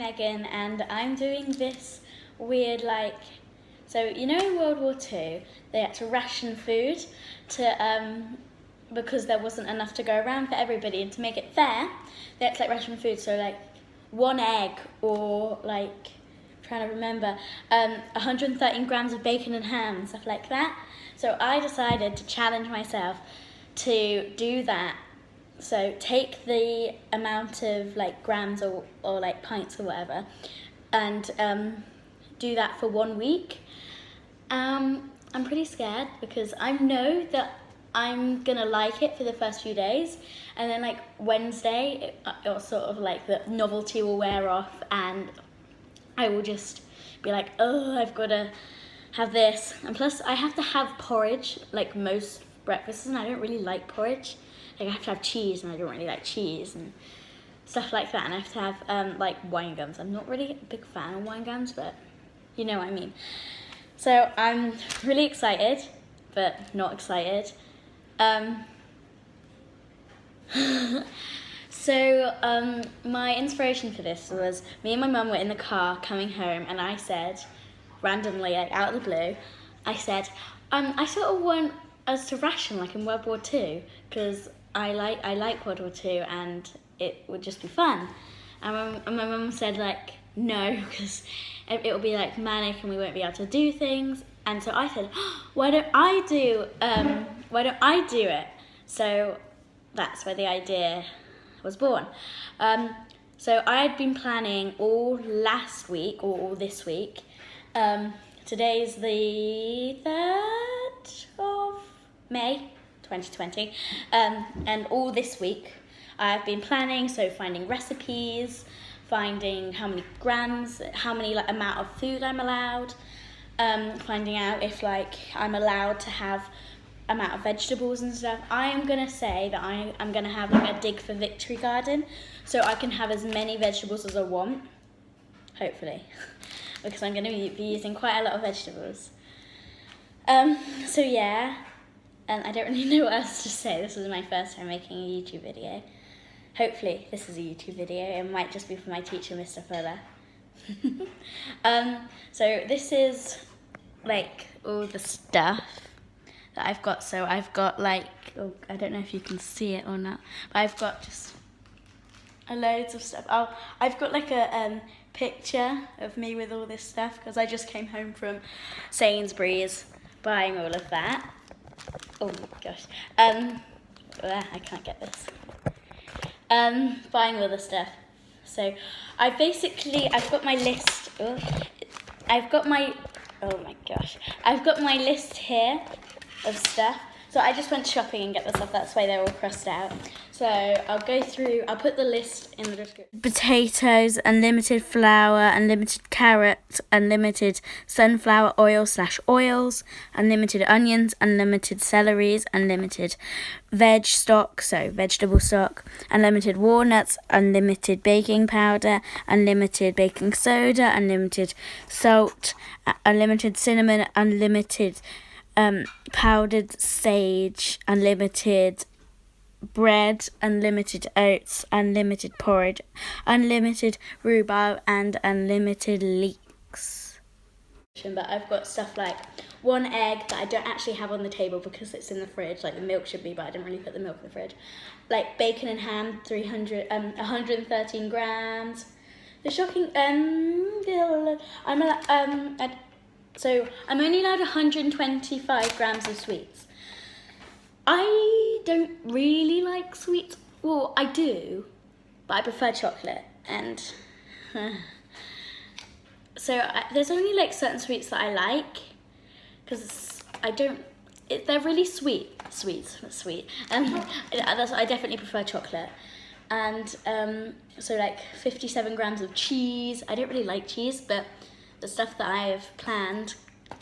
Megan, and I'm doing this weird, like, so you know in World War II they had to ration food to because there wasn't enough to go around for everybody, and to make it fair they had to like ration food, so like 1 egg or like, I'm trying to remember, 113 grams of bacon and ham and stuff like that. So I decided to challenge myself to do that. So take the amount of like grams or like pints or whatever, and do that for 1 week. I'm pretty scared because I know that I'm gonna like it for the first few days, and then like Wednesday, it'll sort of like the novelty will wear off, and I will just be like, oh, I've got to have this. And plus, I have to have porridge like most breakfasts, and I don't really like porridge. Like I have to have cheese, and I don't really like cheese and stuff like that. And I have to have like wine gums. I'm not really a big fan of wine gums, but you know what I mean. So I'm really excited, but not excited. So my inspiration for this was me and my mum were in the car coming home, and I said, randomly, like out of the blue, I said, I sort of want us to ration like in World War II, because I like World War II and it would just be fun. And my mum said like, no, because it will be like manic and we won't be able to do things. And so I said, why don't I do it? So that's where the idea was born. So I had been planning all last week or all this week. Today's the 3rd of May 2020, and all this week I've been planning, so finding recipes, finding how many grams, how many like amount of food I'm allowed, finding out if like I'm allowed to have amount of vegetables and stuff. I am gonna say that I'm gonna have like a dig for victory garden, so I can have as many vegetables as I want, hopefully, because I'm gonna be using quite a lot of vegetables. So yeah, and I don't really know what else to say. This is my first time making a YouTube video. Hopefully this is a YouTube video. It might just be for my teacher, Mr. Fuller. So this is like all the stuff that I've got. So I've got like, oh, I don't know if you can see it or not, but I've got just loads of stuff. Oh, I've got like a picture of me with all this stuff, because I just came home from Sainsbury's buying all of that. Oh my gosh. I can't get this. Buying all the stuff. So I've got my list. I've got my list here of stuff. So I just went shopping and get the stuff. That's why they're all crossed out. So I'll go through. I'll put the list in the description. Potatoes, unlimited flour, unlimited carrots, unlimited sunflower oil/oils, unlimited onions, unlimited celeries, unlimited veg stock, so vegetable stock, unlimited walnuts, unlimited baking powder, unlimited baking soda, unlimited salt, unlimited cinnamon, unlimited powdered sage, unlimited bread, unlimited oats, unlimited porridge, unlimited rhubarb, and unlimited leeks. But I've got stuff like 1 egg that I don't actually have on the table because it's in the fridge, like the milk should be, but I didn't really put the milk in the fridge. Like bacon and ham, 113 grams. The shocking, so I'm only allowed 125 grams of sweets. I don't really like sweets. Well, I do, but I prefer chocolate. And so there's only like certain sweets that I like, because they're really sweet. I definitely prefer chocolate. And so like 57 grams of cheese. I don't really like cheese, but the stuff that I have planned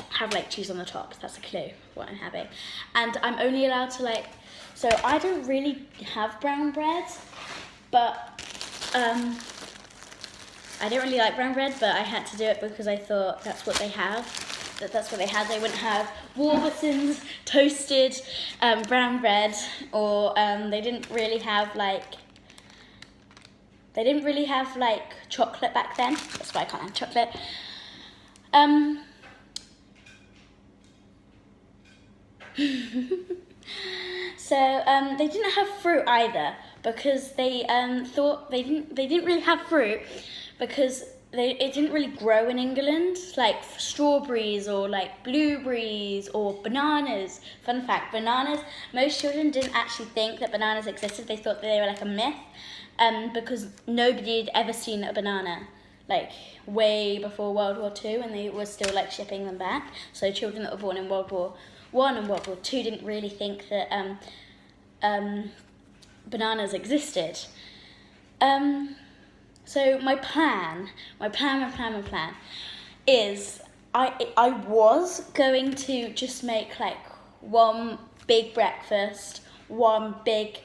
have like cheese on the top. That's a clue what I'm having. And I'm only allowed to so I don't really have brown bread, but I don't really like brown bread, but I had to do it because I thought that's what they have. That's what they had. They wouldn't have Warburton's toasted brown bread, or they didn't really have they didn't really have like chocolate back then. That's why I can't have chocolate. So they didn't have fruit either, because they thought they didn't really have fruit because it didn't really grow in England, like strawberries or like blueberries or bananas. Fun fact, bananas, most children didn't actually think that bananas existed. They thought that they were like a myth, because nobody had ever seen a banana, like way before World War II, and they were still like shipping them back. So children that were born in World War I and World War II didn't really think that bananas existed. So my plan is I was going to just make like one big breakfast, one big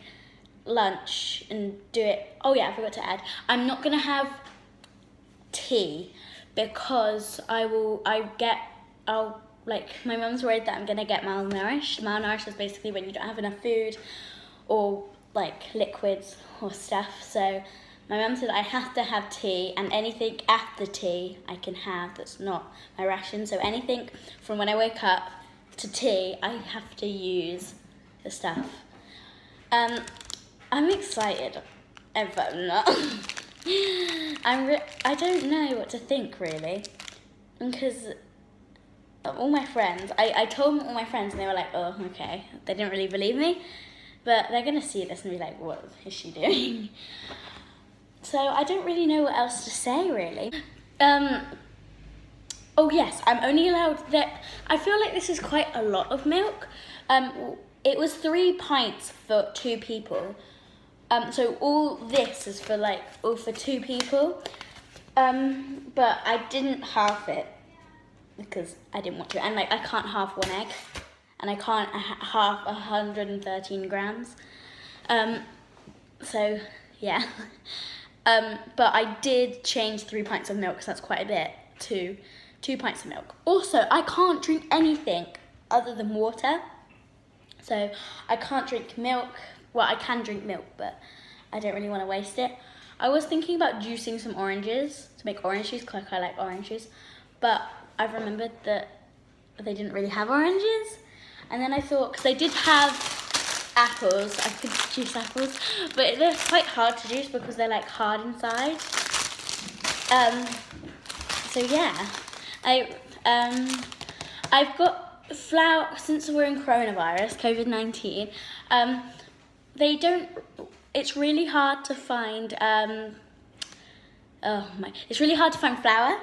lunch, and do it. Oh yeah, I forgot to add, I'm not gonna have tea because like my mum's worried that I'm gonna get malnourished. Malnourished is basically when you don't have enough food or like liquids or stuff. So my mum said I have to have tea, and anything after tea I can have that's not my ration. So anything from when I wake up to tea, I have to use the stuff. I'm excited, but I'm not. I don't know what to think really, because all my friends, I told all my friends and they were like, oh, okay. They didn't really believe me, but they're gonna see this and be like, what is she doing? So I don't really know what else to say really. Oh yes, I'm only allowed that. I feel like this is quite a lot of milk. It was 3 pints for 2 people. So all this is for all for 2 people. But I didn't half it because I didn't want to. And I can't half 1 egg, and I can't half 113 grams. So yeah. But I did change 3 pints of milk, because that's quite a bit, to 2 pints of milk. Also, I can't drink anything other than water. So I can't drink milk. Well, I can drink milk, but I don't really want to waste it. I was thinking about juicing some oranges to make orange juice, because I like orange juice. But I've remembered that they didn't really have oranges. And then I thought, because they did have apples, I could juice apples, but they're quite hard to juice because they're hard inside. So yeah, I've got flour. Since we're in coronavirus, COVID-19, it's really hard to find it's really hard to find flour.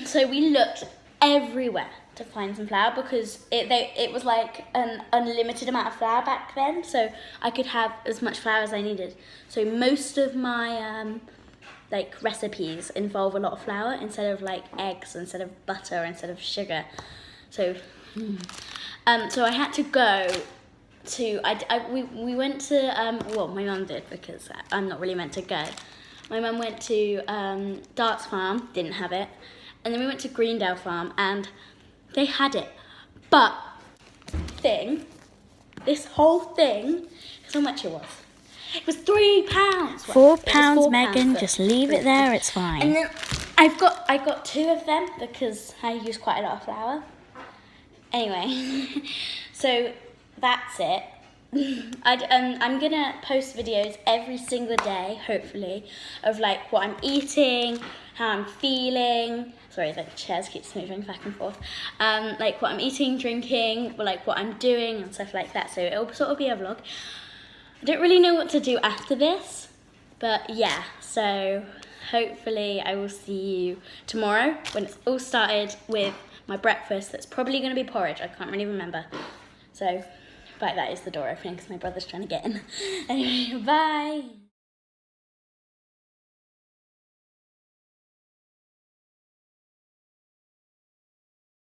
So we looked everywhere to find some flour, because it was like an unlimited amount of flour back then, so I could have as much flour as I needed. So most of my recipes involve a lot of flour instead of eggs, instead of butter, instead of sugar. So so I had to go to we went to well, my mum did, because I'm not really meant to go. My mum went to Darts Farm, didn't have it, and then we went to Greendale Farm and they had it. But this whole thing, how much it was? It was £3. £4, Megan. Just leave it there. It's fine. And then I got 2 of them because I use quite a lot of flour. Anyway, so that's it. I'm gonna post videos every single day, hopefully, of what I'm eating, how I'm feeling. Sorry, the chairs keeps moving back and forth. What I'm eating, drinking, or what I'm doing and stuff like that. So it'll sort of be a vlog. I don't really know what to do after this, but yeah. So hopefully I will see you tomorrow when it's all started with my breakfast. That's probably going to be porridge. I can't really remember. So, but that is the door opening because my brother's trying to get in. Anyway, bye.